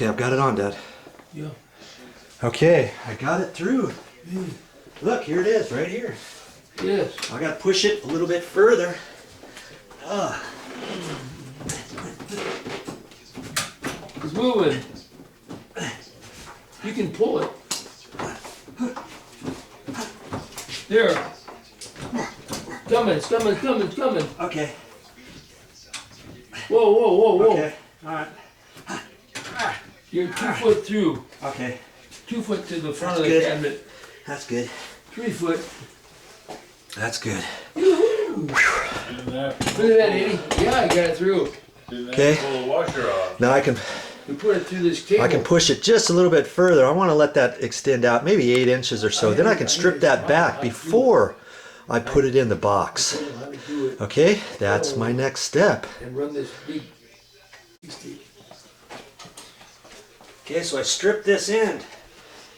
Okay, I've got it on, Dad. Yeah. Okay, I got it through. Look, here it is, right here. Yes. I got to push it a little bit further. It's moving. You can pull it. There. Coming, it's coming, it's coming, it's coming. Okay. Whoa, whoa, whoa, whoa. Okay. All right. You're 2 foot through. Okay. 2 foot to the front That's of the good. cabinet. That's good. 3 foot. That's good. Look at that, Eddie. Yeah, I got it through. Okay. Pull the washer off. Now I can put it through this cable. I can push it just a little bit further. I want to let that extend out maybe 8 inches or so. Then I can strip that back before I put it in the box. Okay, that's my next step. And run this big. Okay, so I stripped this end.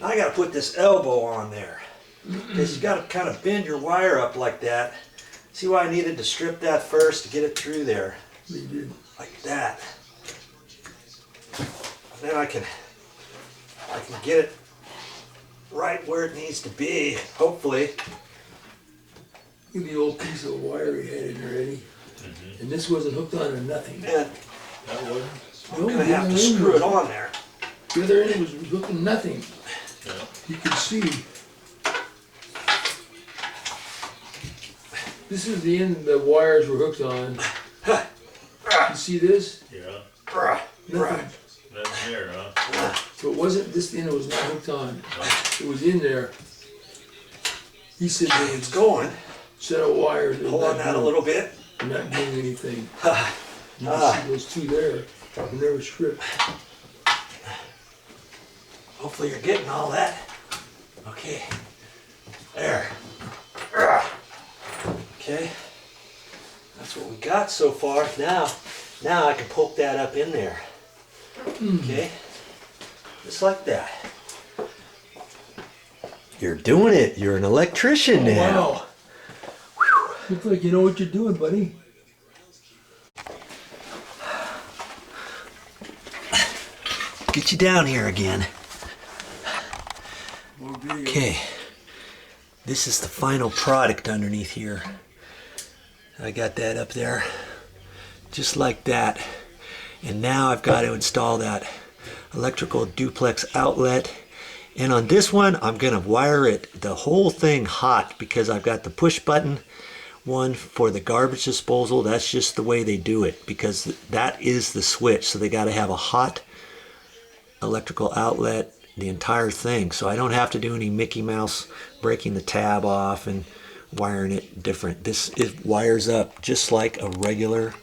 Now I got to put this elbow on there. Because you got to kind of bend your wire up like that. See why I needed to strip that first to get it through there? Like that. And then I can get it right where it needs to be, hopefully. Look at the old piece of wire he had in there, Eddie. And this wasn't hooked on or nothing. And That wasn't. I'm going to have to screw it on there. The other end was hooked on nothing. Yeah. You can see. This is the end the wires were hooked on. You see this? Yeah. Nothing. That's there, huh? So it wasn't, this end was not hooked on. It was in there. He said there was It's going. a set of wires. that Pull on that a little bit. They're not doing anything. You can see those two there. And they were stripped. Hopefully you're getting all that. Okay. There. Okay. That's what we got so far. Now I can poke that up in there. Okay. Just like that. You're doing it. You're an electrician now. Wow. Looks like you know what you're doing, buddy. Get you down here again. Okay. This is the final product underneath here. I got that up there. Just like that. And now I've got to install that electrical duplex outlet. And on this one, I'm going to wire it, the whole thing hot, because I've got the push button one for the garbage disposal. That's just the way they do it, because that is the switch. So they got to have a hot electrical outlet, the entire thing. So I don't have to do any Mickey Mouse breaking the tab off and wiring it different. This wires up just like a regular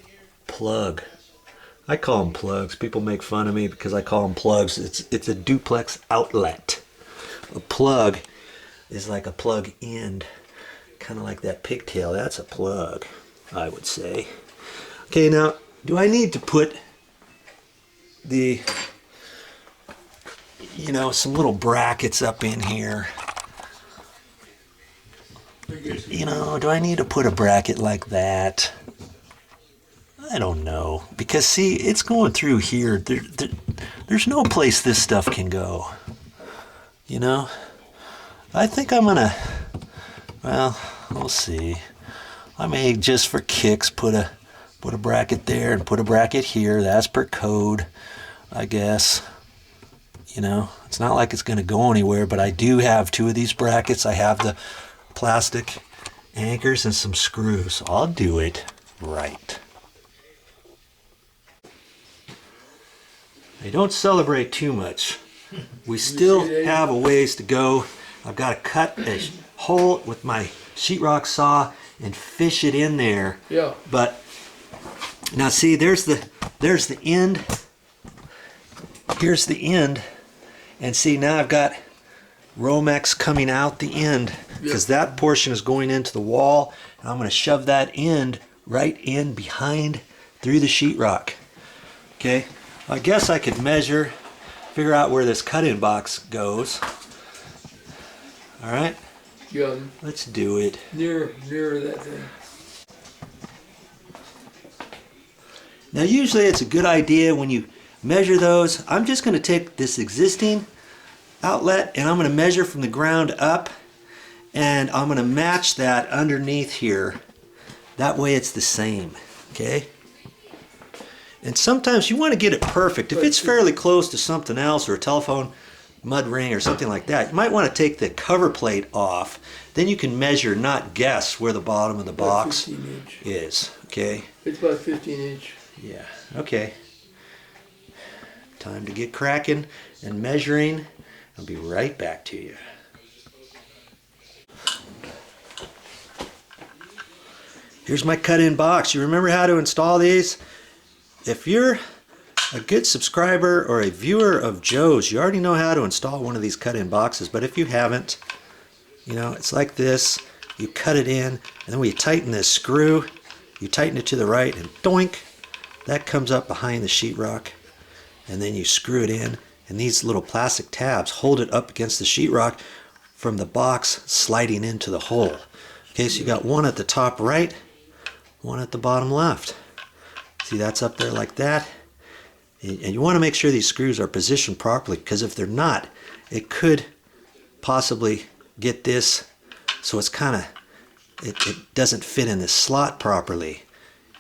plug. I call them plugs. People make fun of me because I call them plugs. It's a duplex outlet. A plug is like a plug end, kind of like that pigtail. That's a plug, I would say. Okay, now do I need to put the, you know, some little brackets up in here? You know, do I need to put a bracket like that? I don't know, because see, it's going through here. There's no place this stuff can go. You know, I think I'm gonna, well, we'll see. I may just for kicks put a bracket there and put a bracket here. That's per code, I guess. You know, it's not like it's gonna go anywhere, but I do have 2 of these brackets. I have the plastic anchors and some screws. I'll do it right. I don't celebrate too much. We still have a ways to go. I've got to cut a hole with my sheetrock saw and fish it in there. Yeah. But now see, there's the end. Here's the end. And see, now I've got Romex coming out the end, because that portion is going into the wall, and I'm going to shove that end right in behind through the sheetrock. Okay. I guess I could measure, figure out where this cut-in box goes. All right, Yeah. let's do it. Near that thing. Now usually it's a good idea when you measure those. I'm just going to take this existing outlet and I'm going to measure from the ground up, and I'm going to match that underneath here. That way it's the same, okay? And sometimes you want to get it perfect. If it's fairly close to something else, or a telephone mud ring or something like that, you might want to take the cover plate off. Then you can measure, not guess, where the bottom of the box 15 inch. is, okay? It's about 15 inch. Yeah, okay. Time to get cracking and measuring. I'll be right back to you. Here's my cut-in box. You remember how to install these? If you're a good subscriber or a viewer of Joe's, you already know how to install one of these cut-in boxes. But if you haven't, you know, it's like this. You cut it in, and then when you tighten this screw, you tighten it to the right, and doink, that comes up behind the sheetrock. And then you screw it in, and these little plastic tabs hold it up against the sheetrock from the box sliding into the hole. Okay, so you got one at the top right, one at the bottom left. See, that's up there like that. And you want to make sure these screws are positioned properly, because if they're not, it could possibly get this so it's kind of, it doesn't fit in this slot properly.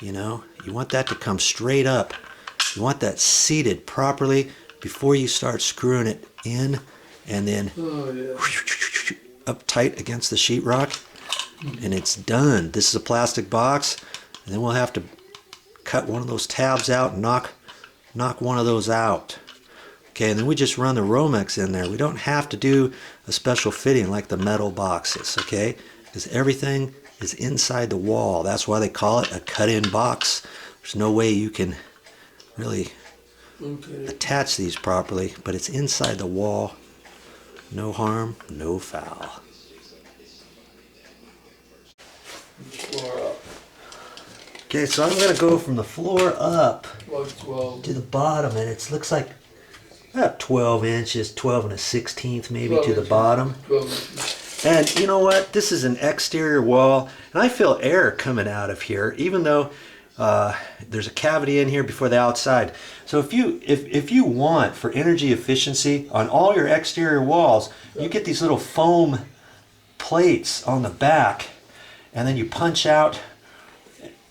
You know, you want that to come straight up. You want that seated properly before you start screwing it in, and then up tight against the sheetrock, and it's done. This is a plastic box, and then we'll have to cut one of those tabs out and knock one of those out. Okay, and then we just run the Romex in there. We don't have to do a special fitting like the metal boxes, okay? Because everything is inside the wall. That's why they call it a cut-in box. There's no way you can really attach these properly, but it's inside the wall. No harm, no foul. Floor up. Okay, so I'm going to go from the floor up About 12. to the bottom, and it looks like about 12 inches, 12 and a 16th maybe 12 to the inches. bottom. 12 inches. And you know what? This is an exterior wall, and I feel air coming out of here, even though there's a cavity in here before the outside. So if you want, for energy efficiency on all your exterior walls, you get these little foam plates on the back, and then you punch out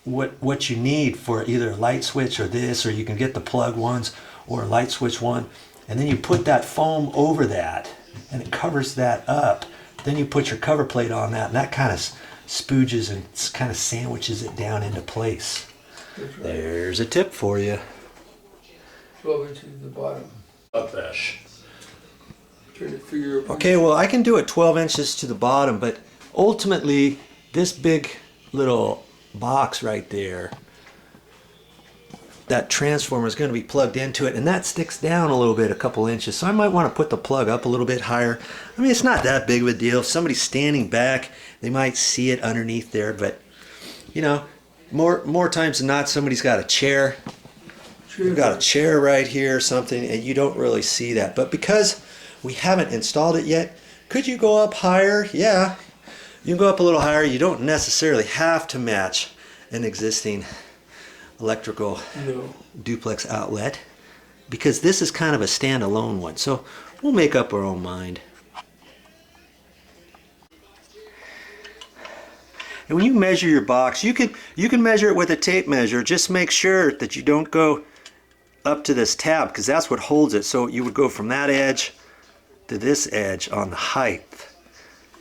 what you need for either a light switch or this, or you can get the plug ones or a light switch one, and then you put that foam over that, and it covers that up. Then you put your cover plate on that, and that kind of spooges and kind of sandwiches it down into place. That's right. There's a tip for you. 12 inches at the bottom. Up-ish. Trying to figure out. Okay, well, I can do it 12 inches to the bottom, but ultimately this big little box right there, that transformer is going to be plugged into it, and that sticks down a little bit, a couple inches, so I might want to put the plug up a little bit higher. I mean, it's not that big of a deal. If somebody's standing back, they might see it underneath there, but you know, more times than not, somebody's got a chair. You've got a chair right here or something, and you don't really see that. But because we haven't installed it yet, could you go up higher? Yeah, you can go up a little higher. You don't necessarily have to match an existing electrical duplex outlet, because this is kind of a standalone one. So we'll make up our own mind. And when you measure your box, you can measure it with a tape measure. Just make sure that you don't go up to this tab, because that's what holds it. So you would go from that edge to this edge on the height,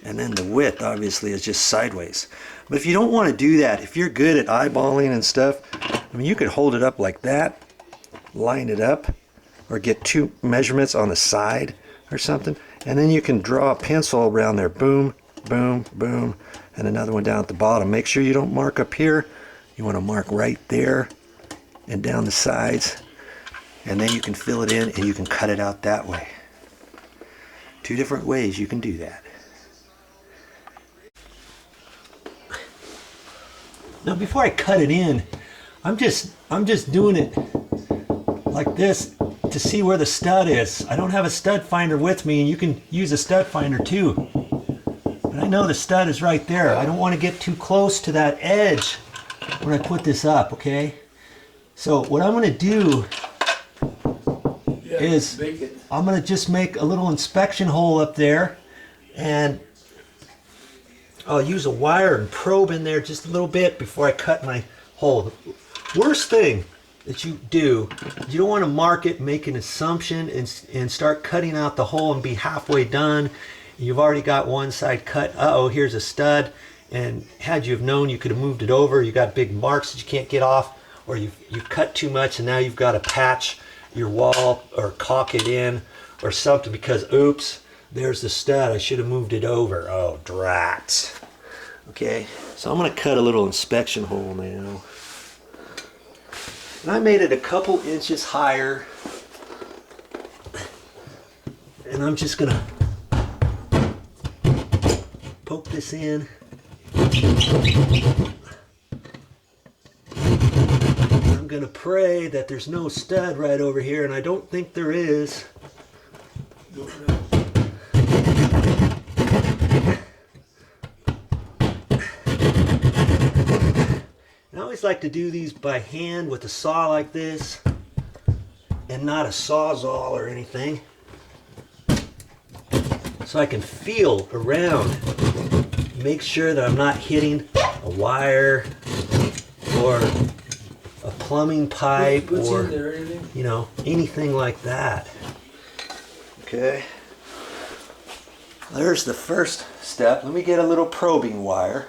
and then the width obviously is just sideways. But if you don't want to do that, if you're good at eyeballing and stuff, I mean, you could hold it up like that, line it up, or get two measurements on the side or something, and then you can draw a pencil around there. Boom, boom, boom, and another one down at the bottom. Make sure you don't mark up here. You want to mark right there and down the sides, and then you can fill it in and you can cut it out that way. Two different ways you can do that. Now before I cut it in, I'm just doing it like this to see where the stud is. I don't have a stud finder with me, and you can use a stud finder too. But I know the stud is right there. I don't want to get too close to that edge when I put this up, okay? So what I'm going to do Yeah, is make it. I'm gonna just make a little inspection hole up there, and I'll use a wire and probe in there just a little bit before I cut my hole. The worst thing that you do, you don't want to mark it, make an assumption, and start cutting out the hole and be halfway done. You've already got one side cut. Uh-oh, here's a stud. And had you have known, you could have moved it over. You got big marks that you can't get off, or you've cut too much and now you've got to patch your wall or caulk it in or something because, oops, there's the stud. I should have moved it over. Oh, drat. Okay, so I'm going to cut a little inspection hole now. And I made it a couple inches higher. And I'm just going to poke this in. I'm going to pray that there's no stud right over here, and I don't think there is. I always like to do these by hand with a saw like this and not a sawzall or anything, so I can feel around, make sure that I'm not hitting a wire or a plumbing pipe What's or in there, anything? you know, anything like that. Okay, there's the first step. Let me get a little probing wire.